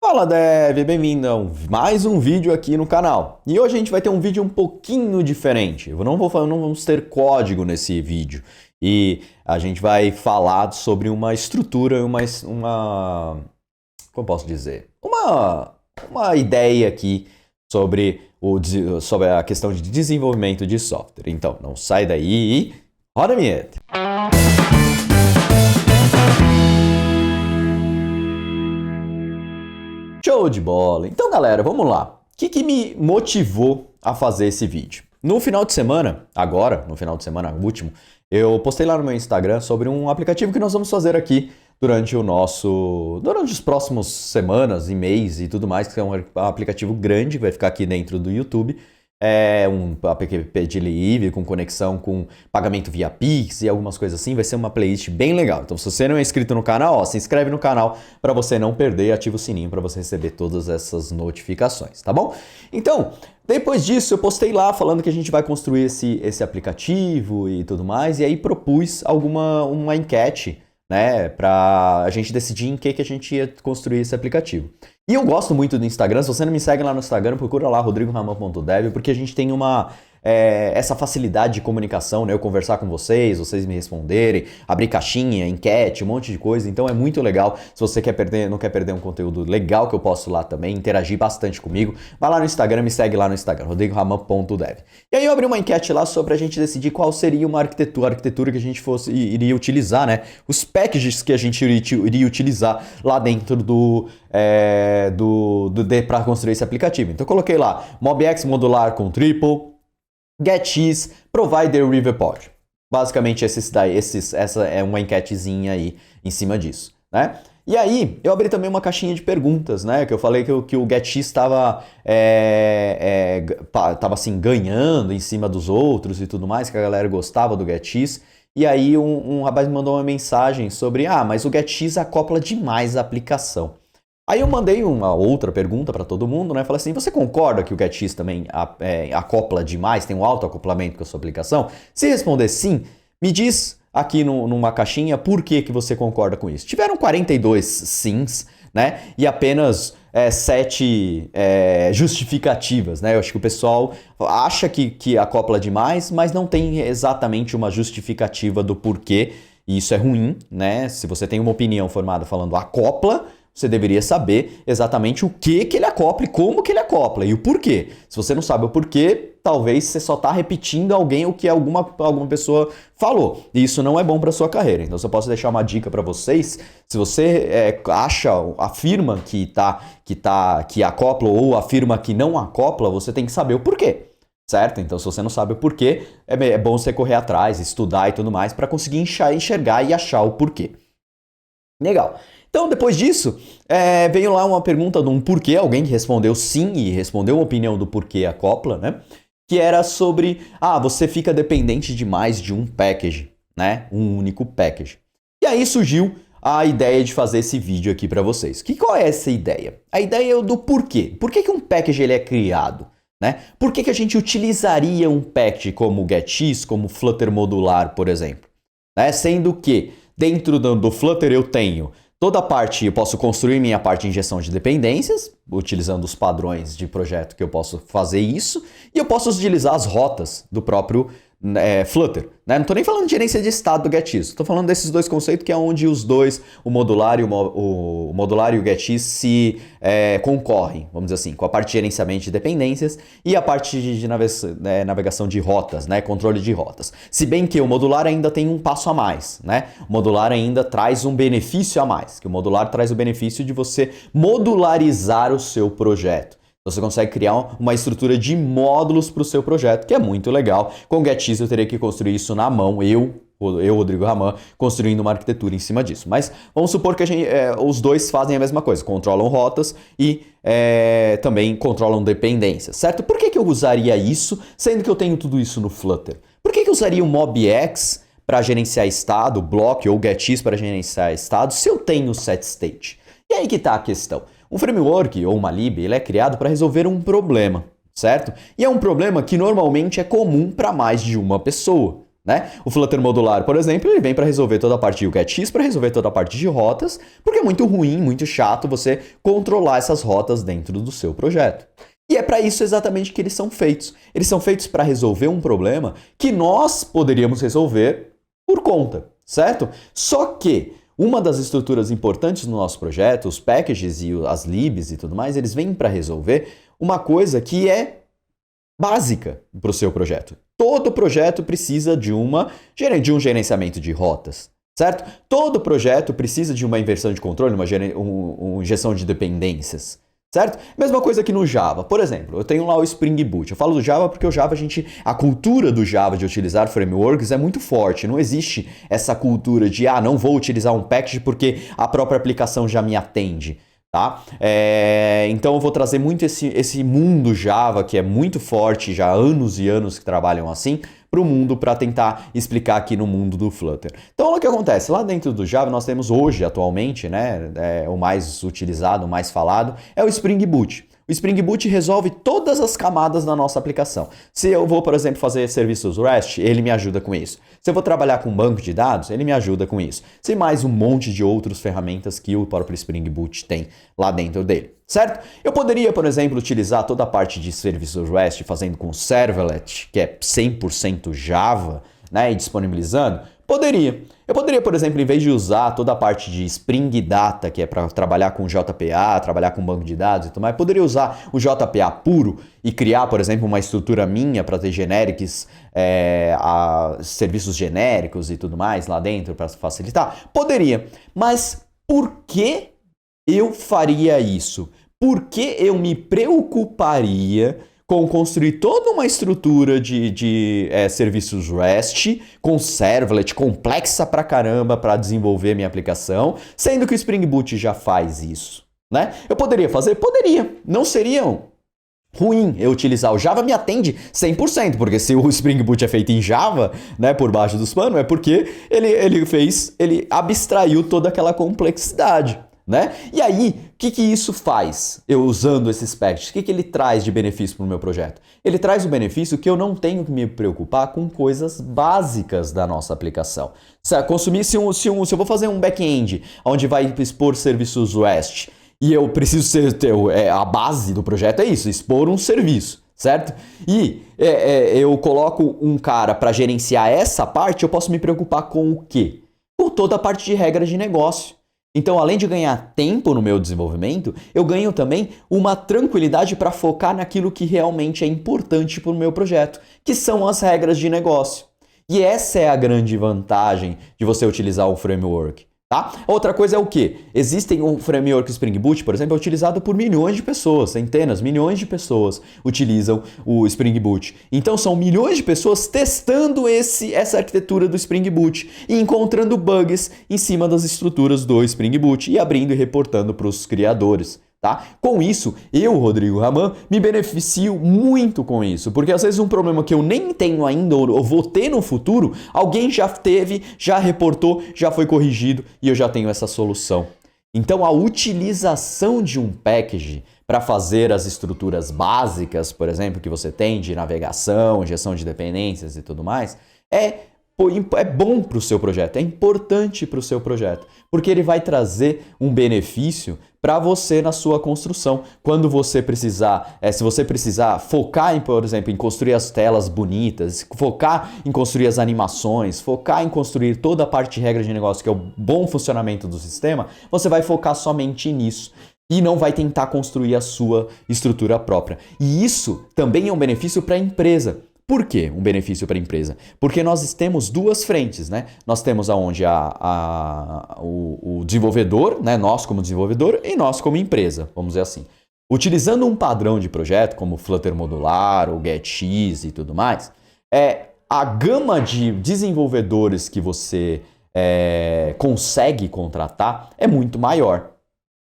Fala Dev, bem-vindo a mais um vídeo aqui no canal. E hoje a gente vai ter um vídeo um pouquinho diferente. Não vamos ter código nesse vídeo. E a gente vai falar sobre uma estrutura, como posso dizer? Uma ideia aqui sobre a questão de desenvolvimento de software. Então, não sai daí e roda a vinheta. Show de bola! Então, galera, vamos lá. O que me motivou a fazer esse vídeo? No final de semana último, eu postei lá no meu Instagram sobre um aplicativo que nós vamos fazer aqui durante os próximos semanas e mês e tudo mais, que é um aplicativo grande, que vai ficar aqui dentro do YouTube. É um app de livre, com conexão com pagamento via Pix e algumas coisas assim. Vai ser uma playlist bem legal. Então, se você não é inscrito no canal, se inscreve no canal para você não perder e ativa o sininho para você receber todas essas notificações, tá bom? Então, depois disso, eu postei lá falando que a gente vai construir esse aplicativo e tudo mais. E aí propus uma enquete, né, pra a gente decidir em que a gente ia construir esse aplicativo. E eu gosto muito do Instagram. Se você não me segue lá no Instagram, procura lá rodrigoraman.dev, porque a gente tem essa facilidade de comunicação, né? Eu conversar com vocês me responderem, abrir caixinha, enquete, um monte de coisa. Então é muito legal. Se você não quer perder um conteúdo legal que eu posto lá também, interagir bastante comigo, vai lá no Instagram, me segue lá no Instagram, rodrigoraman.dev. E aí eu abri uma enquete lá sobre a gente decidir qual seria a arquitetura que a gente iria utilizar, né? Os packages que a gente iria utilizar lá dentro para construir esse aplicativo. Então eu coloquei lá MobX modular com triple, GetX, Provider Riverpod. Basicamente essa é uma enquetezinha aí em cima disso, né? E aí eu abri também uma caixinha de perguntas, né? Que eu falei que o GetX estava assim ganhando em cima dos outros e tudo mais, que a galera gostava do GetX. E aí um rapaz me mandou uma mensagem sobre, mas o GetX acopla demais a aplicação. Aí eu mandei uma outra pergunta para todo mundo, né? Falei assim, você concorda que o GetX também acopla demais, tem um autoacoplamento com a sua aplicação? Se responder sim, me diz aqui numa caixinha por que você concorda com isso. Tiveram 42 sims, né? E apenas 7 justificativas, né? Eu acho que o pessoal acha que acopla demais, mas não tem exatamente uma justificativa do porquê. E isso é ruim, né? Se você tem uma opinião formada falando acopla, você deveria saber exatamente o que ele acopla e como que ele acopla e o porquê. Se você não sabe o porquê, talvez você só está repetindo o que alguma pessoa falou. E isso não é bom para sua carreira. Então, eu posso deixar uma dica para vocês. Se você afirma que acopla ou afirma que não acopla, você tem que saber o porquê. Certo? Então, se você não sabe o porquê, é bom você correr atrás, estudar e tudo mais para conseguir enxergar e achar o porquê. Legal. Então, depois disso, veio lá uma pergunta de um porquê, alguém que respondeu sim e respondeu uma opinião do porquê acopla, né? Que era sobre, você fica dependente demais de um package, né? Um único package. E aí surgiu a ideia de fazer esse vídeo aqui para vocês. Qual é essa ideia? A ideia é do porquê. Por que um package ele é criado? Né? Por que a gente utilizaria um package como o GetX, como o Flutter modular, por exemplo? Né? Sendo que dentro do Flutter eu tenho toda a parte, eu posso construir minha parte de injeção de dependências, utilizando os padrões de projeto que eu posso fazer isso, e eu posso utilizar as rotas do próprio Flutter. Né? Não estou nem falando de gerência de estado do GetX, estou falando desses dois conceitos que é onde os dois, o modular e o GetX se concorrem, vamos dizer assim, com a parte de gerenciamento de dependências e a parte de navegação de rotas, né? Controle de rotas. Se bem que o modular ainda tem um passo a mais, né? O modular ainda traz um benefício a mais, que o modular traz o benefício de você modularizar o seu projeto. Você consegue criar uma estrutura de módulos para o seu projeto, que é muito legal. Com o GetX eu teria que construir isso na mão, eu Rodrigo Raman, construindo uma arquitetura em cima disso. Mas vamos supor que os dois fazem a mesma coisa, controlam rotas e também controlam dependências, certo? Por que eu usaria isso, sendo que eu tenho tudo isso no Flutter? Por que eu usaria o MobX para gerenciar estado, Block ou GetX para gerenciar estado, se eu tenho o setState? E aí que está a questão. Um framework ou uma lib, ele é criado para resolver um problema, certo? E é um problema que normalmente é comum para mais de uma pessoa, Né? O Flutter modular, por exemplo, ele vem para resolver toda a parte de GetX, para resolver toda a parte de rotas, porque é muito ruim, muito chato você controlar essas rotas dentro do seu projeto. E é para isso exatamente que eles são feitos. Eles são feitos para resolver um problema que nós poderíamos resolver por conta, certo? Só que uma das estruturas importantes no nosso projeto, os packages e as libs e tudo mais, eles vêm para resolver uma coisa que é básica para o seu projeto. Todo projeto precisa de um gerenciamento de rotas, certo? Todo projeto precisa de uma inversão de controle, uma injeção de dependências, certo? Mesma coisa que no Java. Por exemplo, eu tenho lá o Spring Boot. Eu falo do Java porque o Java, a cultura do Java de utilizar frameworks é muito forte. Não existe essa cultura de, não vou utilizar um package porque a própria aplicação já me atende. Tá? Então eu vou trazer muito esse mundo Java, que é muito forte, já há anos e anos que trabalham assim, para o mundo, para tentar explicar aqui no mundo do Flutter. Então olha o que acontece, lá dentro do Java nós temos hoje, atualmente, né, o mais utilizado, o mais falado, é o Spring Boot. O Spring Boot resolve todas as camadas da nossa aplicação. Se eu vou, por exemplo, fazer serviços REST, ele me ajuda com isso. Se eu vou trabalhar com banco de dados, ele me ajuda com isso. Se mais um monte de outras ferramentas que o próprio Spring Boot tem lá dentro dele, certo? Eu poderia, por exemplo, utilizar toda a parte de serviços REST fazendo com Servlet, que é 100% Java, né, e disponibilizando. Eu poderia, por exemplo, em vez de usar toda a parte de Spring Data, que é para trabalhar com JPA, trabalhar com banco de dados e tudo mais, poderia usar o JPA puro e criar, por exemplo, uma estrutura minha para ter generics, serviços genéricos e tudo mais lá dentro para facilitar? Poderia. Mas por que eu faria isso? Por que eu me preocuparia com construir toda uma estrutura de serviços REST, com servlet, complexa pra caramba para desenvolver minha aplicação, sendo que o Spring Boot já faz isso, né? Eu poderia fazer? Poderia. Não seria ruim eu utilizar. O Java me atende 100%, porque se o Spring Boot é feito em Java, né, por baixo dos panos, é porque ele abstraiu toda aquela complexidade. Né? E aí, o que isso faz, eu usando esses packages? O que ele traz de benefício para o meu projeto? Ele traz o benefício que eu não tenho que me preocupar com coisas básicas da nossa aplicação. Se eu vou fazer um back-end onde vai expor serviços REST e eu preciso a base do projeto é isso, expor um serviço, certo? E eu coloco um cara para gerenciar essa parte, eu posso me preocupar com o quê? Com toda a parte de regras de negócio. Então, além de ganhar tempo no meu desenvolvimento, eu ganho também uma tranquilidade para focar naquilo que realmente é importante para o meu projeto, que são as regras de negócio. E essa é a grande vantagem de você utilizar o framework. Tá? Outra coisa é o quê? Existem um framework Spring Boot, por exemplo, é utilizado por milhões de pessoas, centenas, milhões de pessoas utilizam o Spring Boot. Então são milhões de pessoas testando essa arquitetura do Spring Boot e encontrando bugs em cima das estruturas do Spring Boot e abrindo e reportando para os criadores. Tá? Com isso, eu, Rodrigo Raman, me beneficio muito com isso, porque às vezes um problema que eu nem tenho ainda ou vou ter no futuro, alguém já teve, já reportou, já foi corrigido e eu já tenho essa solução. Então a utilização de um package para fazer as estruturas básicas, por exemplo, que você tem de navegação, injeção de dependências e tudo mais, é bom para o seu projeto, é importante para o seu projeto, porque ele vai trazer um benefício para você na sua construção. Quando você precisar, se você precisar focar, por exemplo, em construir as telas bonitas, focar em construir as animações, focar em construir toda a parte de regra de negócio, que é o bom funcionamento do sistema, você vai focar somente nisso. E não vai tentar construir a sua estrutura própria. E isso também é um benefício para a empresa. Por que um benefício para a empresa? Porque nós temos duas frentes, né? Nós temos aonde o desenvolvedor, né? Nós como desenvolvedor e nós como empresa, vamos dizer assim. Utilizando um padrão de projeto como Flutter Modular, ou GetX e tudo mais, a gama de desenvolvedores que você consegue contratar é muito maior,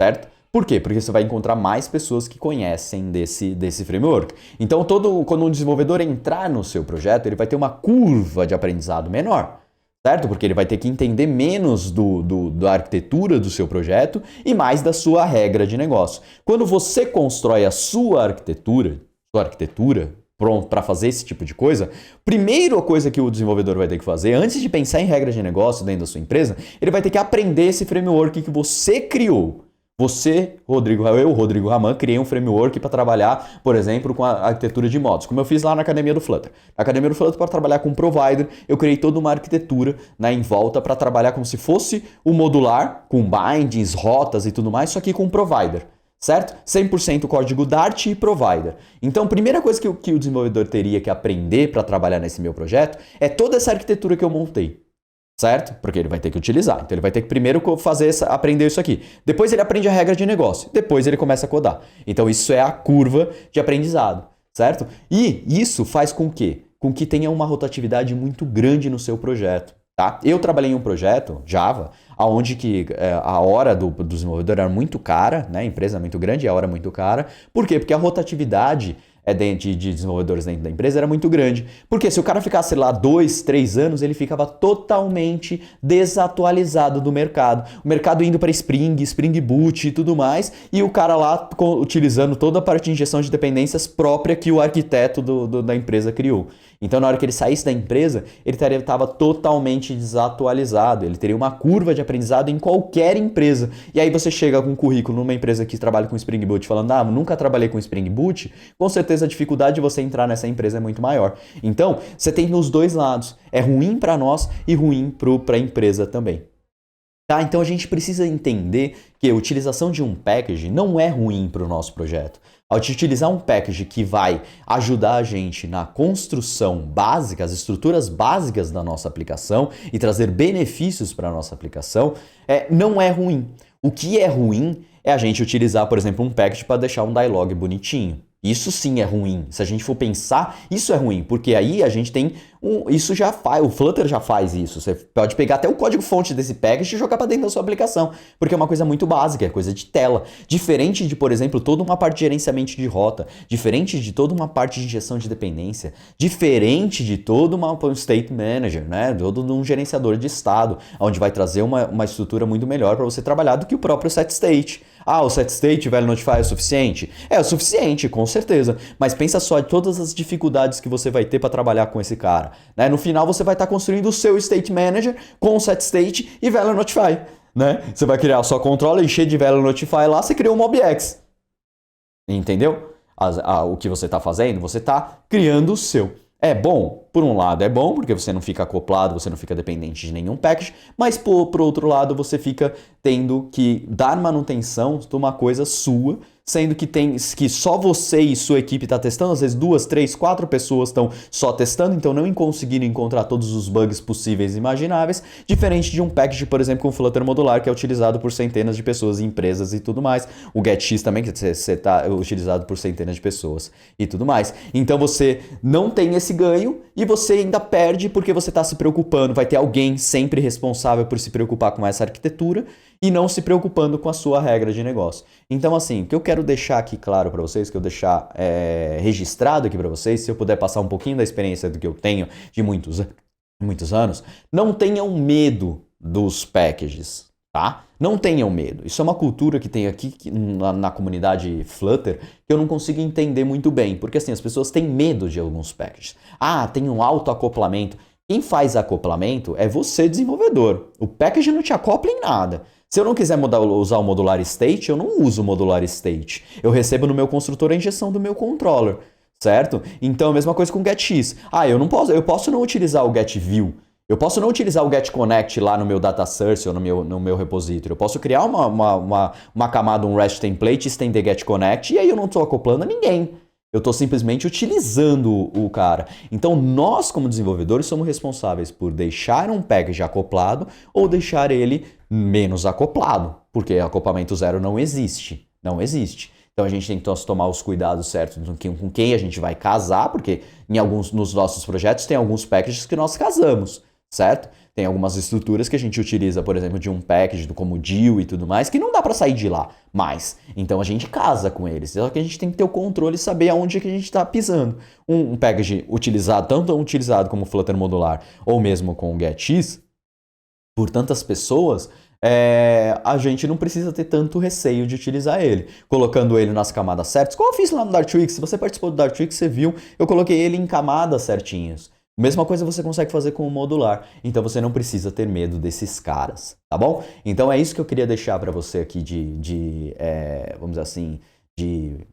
certo? Por quê? Porque você vai encontrar mais pessoas que conhecem desse framework. Então, quando um desenvolvedor entrar no seu projeto, ele vai ter uma curva de aprendizado menor, certo? Porque ele vai ter que entender menos da arquitetura do seu projeto e mais da sua regra de negócio. Quando você constrói a sua arquitetura, pronto para fazer esse tipo de coisa, primeira coisa que o desenvolvedor vai ter que fazer, antes de pensar em regras de negócio dentro da sua empresa, ele vai ter que aprender esse framework que você criou. Eu, Rodrigo Raman, criei um framework para trabalhar, por exemplo, com a arquitetura de modos, como eu fiz lá na Academia do Flutter. Na Academia do Flutter, para trabalhar com provider, eu criei toda uma arquitetura, né, em volta para trabalhar como se fosse o modular, com bindings, rotas e tudo mais, só que com provider. Certo? 100% código Dart e provider. Então, a primeira coisa que o desenvolvedor teria que aprender para trabalhar nesse meu projeto é toda essa arquitetura que eu montei. Certo? Porque ele vai ter que utilizar. Então, ele vai ter que primeiro aprender isso aqui. Depois ele aprende a regra de negócio. Depois ele começa a codar. Então, isso é a curva de aprendizado. Certo? E isso faz com que tenha uma rotatividade muito grande no seu projeto. Tá? Eu trabalhei em um projeto, Java, onde a hora do desenvolvedor era muito cara, né? A empresa é muito grande e a hora é muito cara. Por quê? Porque a rotatividade de desenvolvedores dentro da empresa era muito grande. Porque se o cara ficasse lá 2, 3 anos, ele ficava totalmente desatualizado do mercado. O mercado indo para Spring Boot e tudo mais, e o cara lá utilizando toda a parte de injeção de dependências própria que o arquiteto da empresa criou. Então, na hora que ele saísse da empresa, ele estava totalmente desatualizado. Ele teria uma curva de aprendizado em qualquer empresa. E aí você chega com um currículo numa empresa que trabalha com Spring Boot, falando, nunca trabalhei com Spring Boot, com certeza a dificuldade de você entrar nessa empresa é muito maior. Então, você tem os dois lados. É ruim para nós e ruim para a empresa também. Tá? Então, a gente precisa entender que a utilização de um package não é ruim para o nosso projeto. Ao utilizar um package que vai ajudar a gente na construção básica, as estruturas básicas da nossa aplicação e trazer benefícios para a nossa aplicação, não é ruim. O que é ruim é a gente utilizar, por exemplo, um package para deixar um dialog bonitinho. Isso sim é ruim. Se a gente for pensar, isso é ruim, porque aí a gente tem isso já faz, o Flutter já faz isso. Você pode pegar até o código-fonte desse package e jogar para dentro da sua aplicação, porque é uma coisa muito básica, é coisa de tela. Diferente de, por exemplo, toda uma parte de gerenciamento de rota, diferente de toda uma parte de injeção de dependência, diferente de todo um state manager, né? Todo um gerenciador de estado, onde vai trazer uma estrutura muito melhor para você trabalhar do que o próprio set state. O set state, velho, notify é o suficiente? É o suficiente, com certeza. Mas pensa só de todas as dificuldades que você vai ter para trabalhar com esse cara. Né? No final, você vai estar construindo o seu state manager com o set state e value notify. Né? Você vai criar a sua controller, encher de value notify lá, você criou um obx. Entendeu? O que você está fazendo? Você está criando o seu. É bom? Por um lado é bom, porque você não fica acoplado, você não fica dependente de nenhum package, mas por outro lado você fica tendo que dar manutenção de uma coisa sua, sendo que só você e sua equipe está testando, às vezes 2, 3, 4 pessoas estão só testando, então não conseguiram encontrar todos os bugs possíveis e imagináveis, diferente de um package, por exemplo, com Flutter modular, que é utilizado por centenas de pessoas, empresas e tudo mais. O GetX também, que está utilizado por centenas de pessoas e tudo mais. Então você não tem esse ganho e você ainda perde porque você está se preocupando. Vai ter alguém sempre responsável por se preocupar com essa arquitetura e não se preocupando com a sua regra de negócio. Então, assim, o que eu quero deixar aqui claro para vocês, que eu deixar registrado aqui para vocês, se eu puder passar um pouquinho da experiência do que eu tenho de muitos anos, não tenham medo dos packages, tá? Não tenham medo. Isso é uma cultura que tem aqui na comunidade Flutter que eu não consigo entender muito bem, porque assim, as pessoas têm medo de alguns packages. Tem um autoacoplamento. Quem faz acoplamento é você, desenvolvedor. O package não te acopla em nada. Se eu não quiser usar o modular state, eu não uso o modular state. Eu recebo no meu construtor a injeção do meu controller, certo? Então, a mesma coisa com o getX. Eu posso não utilizar o getView. Eu posso não utilizar o getConnect lá no meu data source ou no meu repository. Eu posso criar uma camada, um REST template, estender getConnect e aí eu não estou acoplando a ninguém. Eu estou simplesmente utilizando o cara. Então, nós, como desenvolvedores, somos responsáveis por deixar um package acoplado ou deixar ele menos acoplado, porque acoplamento zero não existe. Não existe. Então, a gente tem que tomar os cuidados certos com quem a gente vai casar, porque nos nossos projetos tem alguns packages que nós casamos, certo? Tem algumas estruturas que a gente utiliza, por exemplo, de um package como DIL e tudo mais, que não dá para sair de lá mais. Então a gente casa com eles. Só que a gente tem que ter o controle e saber aonde que a gente está pisando. Um package utilizado, tanto utilizado como Flutter modular, ou mesmo com o GetX, por tantas pessoas, a gente não precisa ter tanto receio de utilizar ele, colocando ele nas camadas certas. Como eu fiz lá no Dartrix, se você participou do Dartrix, você viu, eu coloquei ele em camadas certinhas. Mesma coisa você consegue fazer com o modular, então você não precisa ter medo desses caras, tá bom? Então é isso que eu queria deixar para você aqui vamos dizer assim, de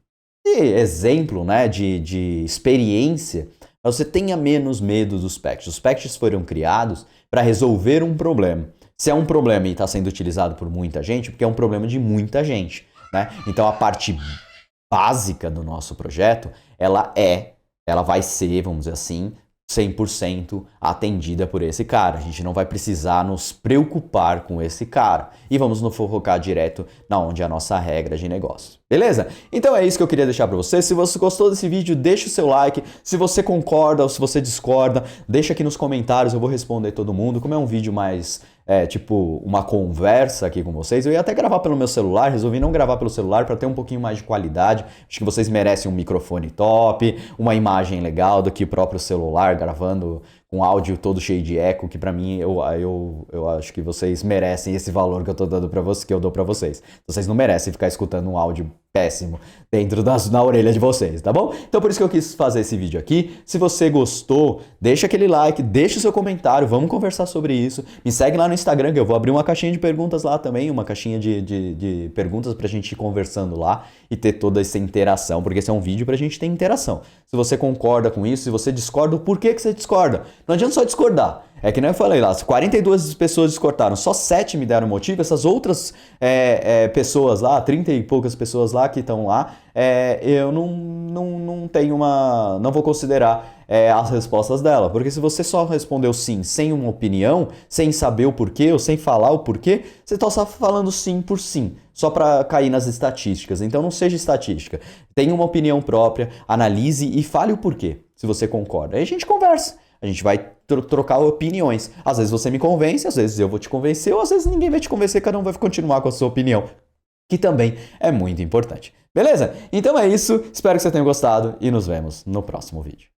exemplo, né, de experiência, para você tenha menos medo dos packages. Os packages foram criados para resolver um problema. Se é um problema e está sendo utilizado por muita gente, porque é um problema de muita gente, né? Então a parte básica do nosso projeto, ela vai ser, vamos dizer assim, 100% atendida por esse cara. A gente não vai precisar nos preocupar com esse cara. E vamos nos focar direto na onde é a nossa regra de negócio. Beleza? Então é isso que eu queria deixar para você. Se você gostou desse vídeo, deixa o seu like. Se você concorda ou se você discorda, deixa aqui nos comentários. Eu vou responder todo mundo. Como é um vídeo mais... tipo uma conversa aqui com vocês. Eu ia até gravar pelo meu celular, resolvi não gravar pelo celular para ter um pouquinho mais de qualidade. Acho que vocês merecem um microfone top, uma imagem legal do que o próprio celular gravando com áudio todo cheio de eco, que para mim eu acho que vocês merecem esse valor que eu tô dando para vocês, que eu dou para vocês. Vocês não merecem ficar escutando um áudio péssimo dentro na orelha de vocês, tá bom? Então por isso que eu quis fazer esse vídeo aqui. Se você gostou, deixa aquele like, deixa o seu comentário, vamos conversar sobre isso. Me segue lá no Instagram, que eu vou abrir uma caixinha de perguntas lá também, uma caixinha de perguntas pra gente ir conversando lá e ter toda essa interação, porque esse é um vídeo pra gente ter interação. Se você concorda com isso, se você discorda, por que você discorda? Não adianta só discordar. É que nem eu falei lá, 42 pessoas discordaram, só 7 me deram motivo, essas outras pessoas lá, 30 e poucas pessoas lá que estão lá, eu não tenho não vou considerar as respostas dela, porque se você só respondeu sim sem uma opinião, sem saber o porquê ou sem falar o porquê, você está só falando sim por sim, só para cair nas estatísticas. Então não seja estatística, tenha uma opinião própria, analise e fale o porquê, se você concorda. Aí a gente conversa. A gente vai trocar opiniões. Às vezes você me convence, às vezes eu vou te convencer, ou às vezes ninguém vai te convencer, cada um vai continuar com a sua opinião, que também é muito importante. Beleza? Então é isso, espero que você tenha gostado e nos vemos no próximo vídeo.